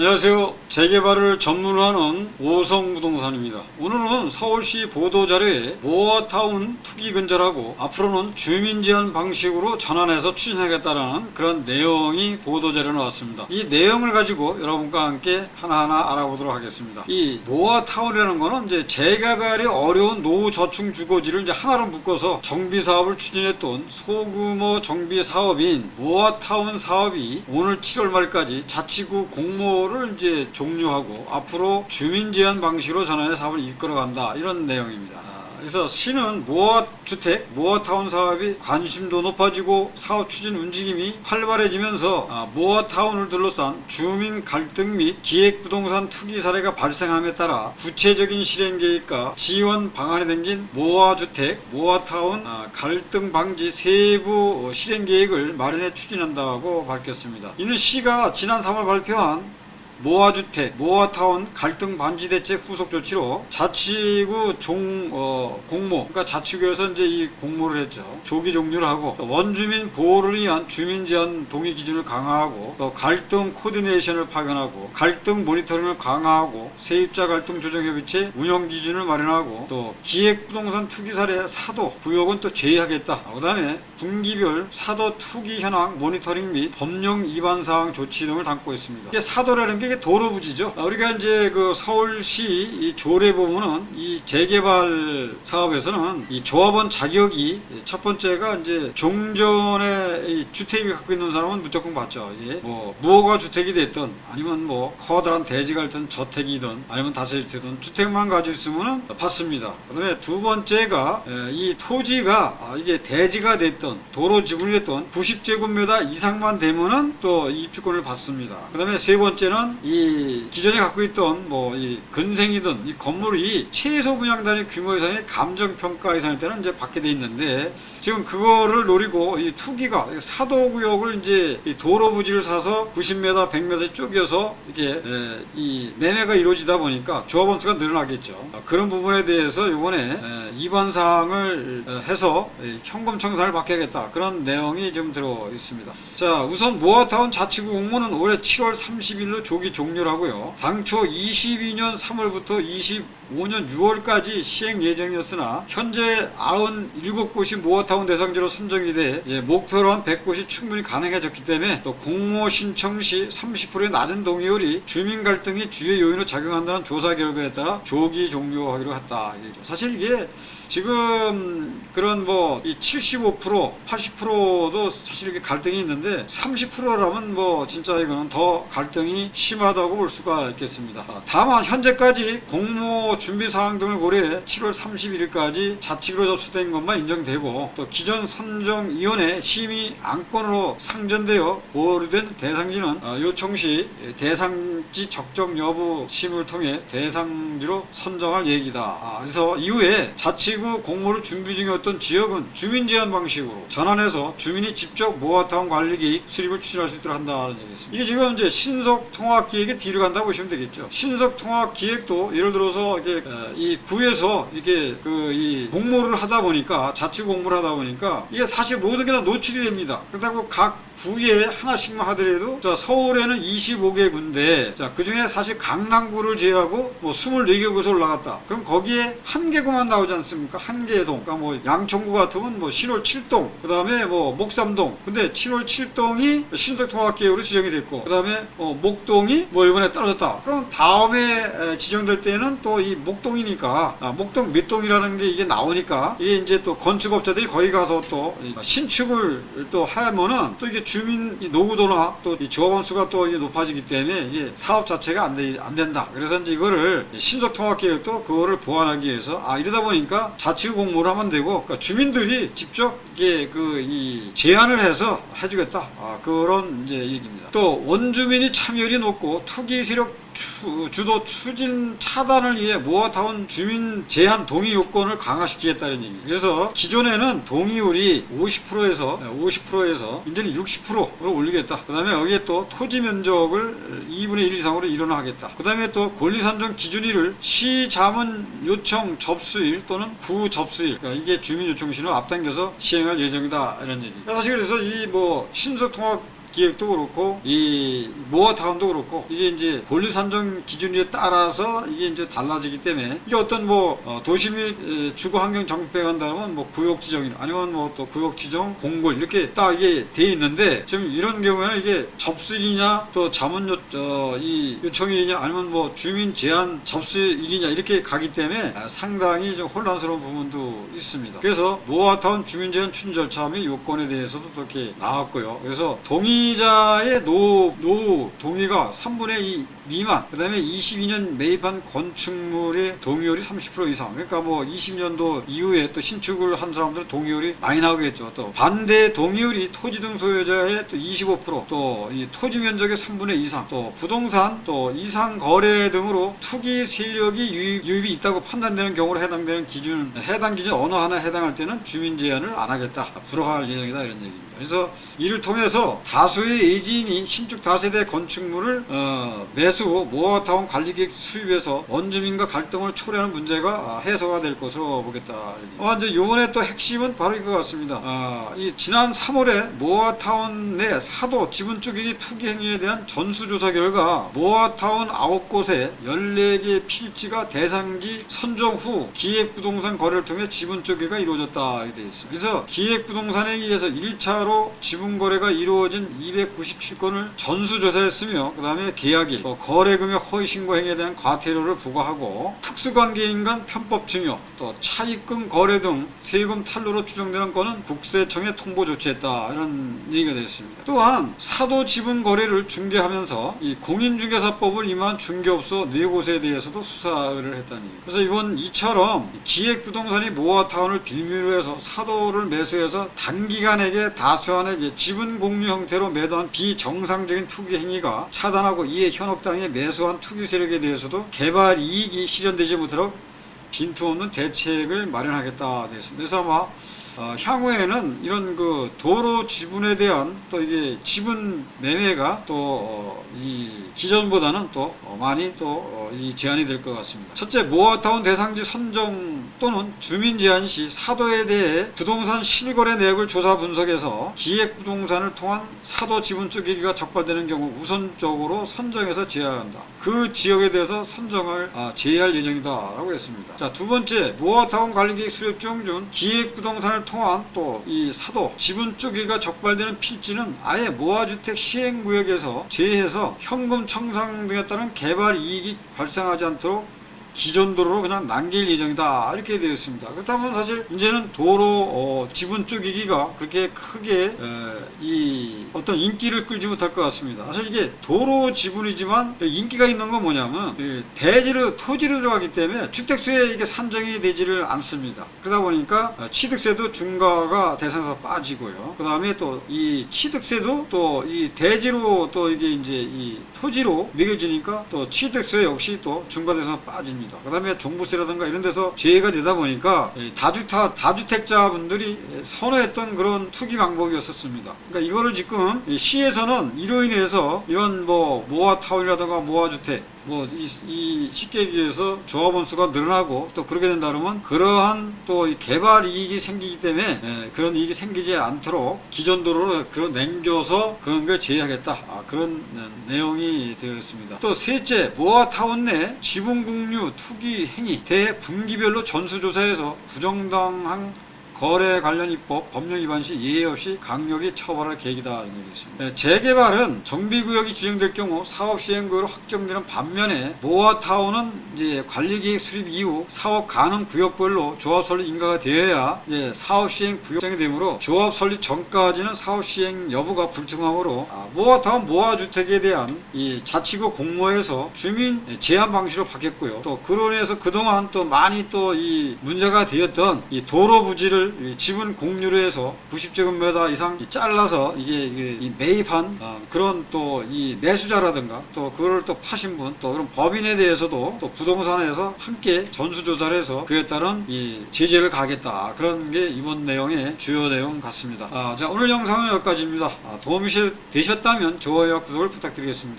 안녕하세요. 재개발을 전문화하는 오성부동산입니다. 오늘은 서울시 보도자료에 모아타운 투기 근절하고 앞으로는 주민제한 방식으로 전환해서 추진하겠다는 그런 내용이 보도자료에 나왔습니다. 이 내용을 가지고 여러분과 함께 하나하나 알아보도록 하겠습니다. 이 모아타운이라는 거는 이제 재개발이 어려운 노후저층 주거지를 이제 하나로 묶어서 정비사업을 추진했던 소규모 정비사업인 모아타운 사업이 오늘 7월 말까지 자치구 공모를 이제 종료하고 앞으로 주민 제한 방식으로 전환해 사업을 이끌어간다, 이런 내용입니다. 그래서 시는 모아주택, 모아타운 사업이 관심도 높아지고 사업 추진 움직임이 활발해지면서 모아타운을 둘러싼 주민 갈등 및 기획부동산 투기 사례가 발생함에 따라 구체적인 실행 계획과 지원 방안에 담긴 모아주택, 모아타운 갈등 방지 세부 실행 계획을 마련해 추진한다고 밝혔습니다. 이는 시가 지난 3월 발표한 모아주택, 모아타운 갈등 방지 대책 후속 조치로 자치구 공모, 그러니까 자치구에서 이제 이 공모를 했죠. 조기 종료를 하고, 원주민 보호를 위한 주민 제한 동의 기준을 강화하고, 또 갈등 코디네이션을 파견하고, 갈등 모니터링을 강화하고, 세입자 갈등 조정 협의체 운영 기준을 마련하고, 또 기획 부동산 투기 사례 사도 구역은 또 제외하겠다. 그다음에 분기별 사도 투기 현황 모니터링 및 법령 위반 사항 조치 등을 담고 있습니다. 이게 사도라는 게 이게 도로부지죠. 우리가 이제 그 서울시 이 조례 보면은 이 재개발 사업에서는 이 조합원 자격이 첫 번째가 이제 종전에 이 주택을 갖고 있는 사람은 무조건 받죠. 이게 뭐 무허가 주택이 됐든 아니면 뭐 커다란 대지가 있든 저택이든 아니면 다세주택이든 주택만 가지고 있으면은 받습니다. 그다음에 두 번째가 이 토지가 이게 대지가 됐든 도로 지분이 됐든 90제곱미터 이상만 되면은 또 입주권을 받습니다. 그다음에 세 번째는 이 기존에 갖고 있던 뭐 이 근생이든 이 건물이 최소 분양 단위 규모 이상의 감정평가 이상일 때는 이제 받게 돼 있는데, 지금 그거를 노리고 이 투기가 사도구역을 이제 이 도로 부지를 사서 90m, 100m 쪼개서 이게 이 매매가 이루어지다 보니까 조합원 수가 늘어나겠죠. 그런 부분에 대해서 이번에 위반 사항을 해서 현금 청산을 받게하겠다, 그런 내용이 좀 들어 있습니다. 자, 우선 모아타운 자치구 공모는 올해 7월 30일로 조기 종료를 하고요. 당초 22년 3월부터 25년 6월까지 시행 예정이었으나 현재 97곳이 모아타운 대상지로 선정이 돼 목표로 한 100곳이 충분히 가능해졌기 때문에 또 공모 신청 시 30%의 낮은 동의율이 주민 갈등이 주요 요인으로 작용한다는 조사 결과에 따라 조기 종료하기로 했다. 사실 이게 지금 그런 뭐 이 75%, 80%도 사실 이렇게 갈등이 있는데 30%라면 뭐 진짜 이거는 더 갈등이 심하다고 볼 수가 있겠습니다. 다만 현재까지 공모 준비 사항 등을 고려해 7월 31일까지 자치구로 접수된 것만 인정되고, 또 기존 선정위원회 심의 안건으로 상전되어 보류된 대상지는 요청 시 대상지 적정 여부 심의를 통해 대상지로 선정할 얘기다. 그래서 이후에 자치구 공모를 준비 중이었던 지역은 주민 제한 방식으로 전환해서 주민이 직접 모아타운 관리 계획 수립을 추진할 수 있도록 한다는 얘기입니다. 이게 지금 이제 신속 통합 기획의 뒤로 간다고 보시면 되겠죠. 신속 통합 기획도 예를 들어서 이게 이 구에서 이게 이 공모를 하다 보니까, 자치구 공모를 하다 보니까 이게 사실 모든 게 다 노출이 됩니다. 그렇다고 각 구에 하나씩만 하더라도, 자, 서울에는 25개 군데, 자, 그 중에 사실 강남구를 제외하고 뭐 24개 구에서 올라갔다. 그럼 거기에 한 개구만 나오지 않습니까? 한 개 동. 그러니까 뭐 양천구 같으면 뭐 7월 7동, 그 다음에 뭐 목삼동. 근데 7월 7동이 신속통합계획으로 지정이 됐고, 그 다음에 목동이 뭐 이번에 떨어졌다. 그럼 다음에 지정될 때는 또 이 목동이니까, 목동 몇 동이라는 게 이게 나오니까, 이게 이제 또 건축업자들이 거기 가서 또 신축을 또 하면은 또 이게 주민 노후도나 또 이 조합원 수가 또 이게 높아지기 때문에 이게 사업 자체가 안 된다. 그래서 이제 이거를 신속통합계획도 그거를 보완하기 위해서 이러다 보니까 자치구 공모를 하면 되고, 그러니까 주민들이 직접 이게 이 제안을 해서 해주겠다. 그런 이제 얘기입니다. 또 원주민이 참여율이 높고 투기 세력 주도 추진 차단을 위해 모아타운 주민 제한 동의 요건을 강화시키겠다는 얘기. 그래서 기존에는 동의율이 50%에서 이제는 60%로 올리겠다. 그 다음에 여기에 또 토지 면적을 2분의 1 이상으로 일원화하겠다. 그 다음에 또 권리산정 기준일을 시자문 요청 접수일 또는 구 접수일, 그러니까 이게 주민 요청 시는 앞당겨서 시행할 예정이다, 이런 얘기. 사실 그래서 이 뭐 신속통합 기획도 그렇고 이 모아타운도 그렇고 이게 이제 권리 산정 기준에 따라서 이게 이제 달라지기 때문에 이게 어떤 도시 및 주거 환경 정비에 간다면 구역 지정이나 아니면 또 구역 지정 공고 이렇게 딱 이게 돼 있는데 지금 이런 경우에는 이게 접수일이냐 또 자문 이 요청일이냐 아니면 주민 제한 접수일이냐 이렇게 가기 때문에 상당히 좀 혼란스러운 부분도 있습니다. 그래서 모아타운 주민 제한 추진 절차 및 요건에 대해서도 또 이렇게 나왔고요. 그래서 동의자의 노후 동의가 3분의 2 미만, 그 다음에 22년 매입한 건축물의 동의율이 30% 이상. 그러니까 20년도 이후에 또 신축을 한 사람들은 동의율이 많이 나오겠죠. 또 반대 동의율이 토지 등 소유자의 또 25%, 또 이 토지 면적의 3분의 2 이상, 또 부동산, 또 이상 거래 등으로 투기 세력이 유입이 있다고 판단되는 경우로 해당 기준 어느 하나에 해당할 때는 주민 제한을 안 하겠다, 불허할 예정이다 이런 얘기입니다. 그래서 이를 통해서 다수의 예지인이 신축 다세대 건축물을 매수 후 모아타운 관리계획 수립해서 원주민과 갈등을 초래하는 문제가 해소가 될 것으로 보겠다. 이제 요번에 또 핵심은 바로 이거 같습니다. 이 지난 3월에 모아타운 내 사도 지분 쪼개기 투기 행위에 대한 전수조사 결과 모아타운 9곳에 14개 필지가 대상지 선정 후 기획부동산 거래를 통해 지분 쪼개기가 이루어졌다 이렇게 되어 있습니다. 그래서 기획부동산에 의해서 1차로 지분 거래가 이루어진 297건을 전수조사했으며 그 다음에 계약일, 또 거래금액 허위신고 행위에 대한 과태료를 부과하고 특수관계인 간 편법 증여, 또 차입금 거래 등 세금 탈루로 추정되는 건은 국세청에 통보 조치했다 이런 얘기가 됐습니다. 또한 사도 지분 거래를 중개하면서 이 공인중개사법을 위반한 중개업소 4곳에 대해서도 수사를 했다는 얘기입니다. 그래서 이처럼 기획부동산이 모아타운을 빌미로 해서 사도를 매수해서 단기간에게 다수한에게 지분 공유 형태로 매도한 비정상적인 투기 행위가 차단하고 이에 현혹당해 매수한 투기 세력에 대해서도 개발 이익이 실현되지 못하도록 빈틈없는 대책을 마련하겠다 됐습니다. 그래서 아마 향후에는 이런 도로 지분에 대한 또 이게 지분 매매가 또 이 기존보다는 또 많이 또 이 제한이 될 것 같습니다. 첫째, 모아타운 대상지 선정 또는 주민 제한 시 사도에 대해 부동산 실거래 내역을 조사 분석해서 기획부동산을 통한 사도 지분 쪼개기가 적발되는 경우 우선적으로 선정해서 제한한다. 그 지역에 대해서 선정을 제외할 예정이다 라고 했습니다. 자, 두 번째, 모아타운 관리계획 수립 중 기획부동산을 통한 또 이 사도 지분 쪼개기가 적발되는 필지는 아예 모아주택 시행구역에서 제외해서 현금 청산 등에 따른 개발 이익이 발생하지 않도록 기존 도로로 그냥 남길 예정이다 이렇게 되어 있습니다. 그렇다면 사실 이제는 도로 지분 쪼개기가 그렇게 크게 이 어떤 인기를 끌지 못할 것 같습니다. 사실 이게 도로 지분이지만 인기가 있는 건 뭐냐면 대지로 토지로 들어가기 때문에 주택수에 이게 산정이 되지를 않습니다. 그러다 보니까 취득세도 중과가 대상에서 빠지고요. 그 다음에 또 이 취득세도 또 이 대지로 또 이게 이제 이 토지로 매겨지니까 또 취득세 역시 또 중과 대상에서 빠집니다. 그 다음에 종부세라든가 이런 데서 제외가 되다 보니까 다주택자분들이 선호했던 그런 투기 방법이었었습니다. 그러니까 이거를 지금 시에서는 이로 인해서 이런 모아타운이라든가 모아주택 이 쉽게 얘기해서 조합원 수가 늘어나고 또 그렇게 된다 그러면 그러한 또 개발 이익이 생기기 때문에 그런 이익이 생기지 않도록 기존 도로로 그런 남겨서 그런 걸 제외하겠다 그런 내용이 되어 있습니다. 또 셋째, 모아타운 내 지분 공유 투기 행위 대분기별로 전수조사해서 부정당한 거래 관련 입법 법령 위반 시 예외 없이 강력히 처벌할 계획이다 이런 얘기 있습니다. 재개발은 정비구역이 지정될 경우 사업 시행구역으로 확정되는 반면에 모아타운은 이제 관리계획 수립 이후 사업 가능 구역별로 조합 설립 인가가 되어야 이제 사업 시행 구역이 되므로 조합 설립 전까지는 사업 시행 여부가 불투명하므로 모아타운 모아주택에 대한 이 자치구 공모에서 주민 제한 방식으로 바뀌었고요. 또 그로 인해서 그동안 또 많이 또 이 문제가 되었던 이 도로 부지를 지분 공유로 해서 90제곱미터 이상 잘라서 이게 매입한 그런 또 이 매수자라든가 또 그걸 또 파신 분 또 그런 법인에 대해서도 또 부동산에서 함께 전수조사를 해서 그에 따른 이 제재를 가하겠다 그런 게 이번 내용의 주요 내용 같습니다. 자, 오늘 영상은 여기까지입니다. 도움이 되셨다면 좋아요와 구독을 부탁드리겠습니다.